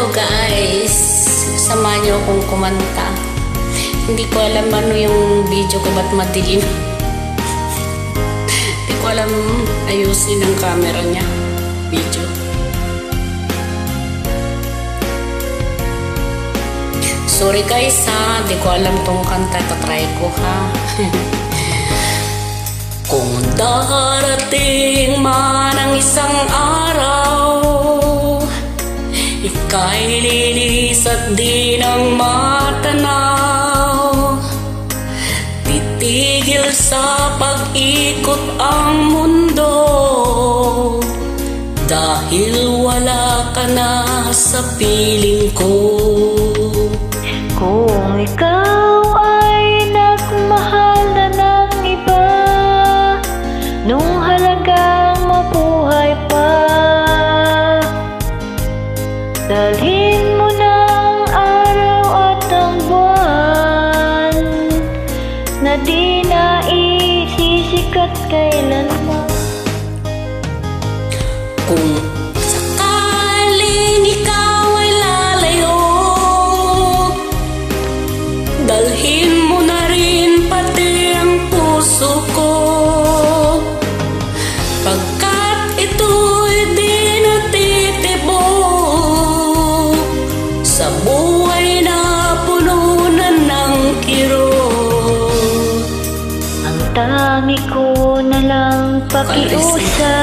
Hello guys, samahan niyo akong kumanta. Hindi ko alam ano yung video ko, ba't madilim. Hindi ko alam ayusin ang camera niya. Video. Sorry guys ha, hindi ko alam tong kanta. Tatry ko ha. Kung darating man ang isang araw, ika'y lilis at di nang matanaw. Titigil sa pag-ikot ang mundo, dahil wala ka na sa piling ko. Kung ikaw ay nagmahal na ng iba, nung halagang mabuhay pa, dalhin mo ng araw at ang buwan na di na isisikat kailanman. Kung sakaling ikaw ay lalayo, dalhin mo na rin pati ang puso ko, pagkat ito'y di natitibok sa buhay na puno na ng kirot. Ang tangi ko na lang pakiusap,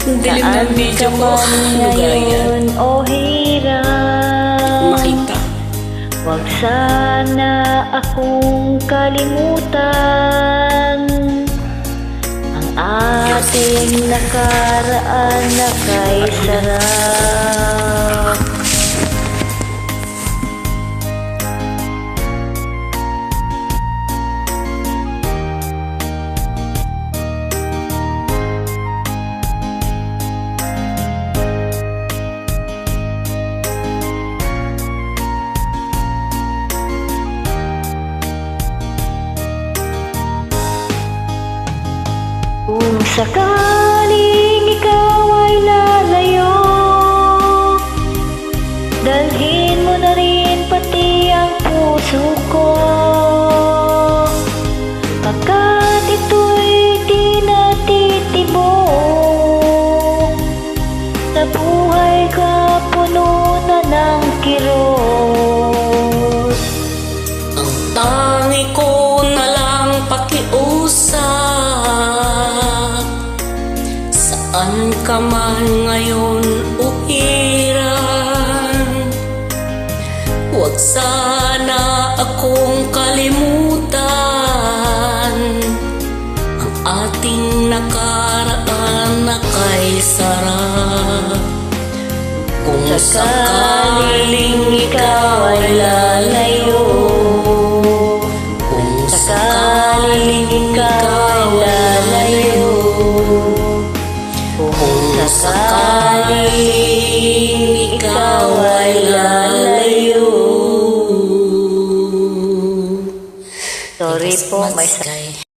Dilim ng video ko. ngayon o hirap, Makita. wag sana akong kalimutan ang ating nakaraan na kay sarap. Kung sakaling ikaw ay lalayo, dalhin mo na rin pati ang puso ko, pagkat ito'y di natitibok sa buhay ka puno na ng kirot. Ang tangi ko na lang pakiusap, saan ka man ngayon uhiran, huwag sana akong kalimutan ang ating nakaraan na kay sarap. Kung sakaling ikaw ay lalayo, kung sakaling ikaw ay lalayo, kung sakaling ikaw ay lalayo. Sorry po, may Guys.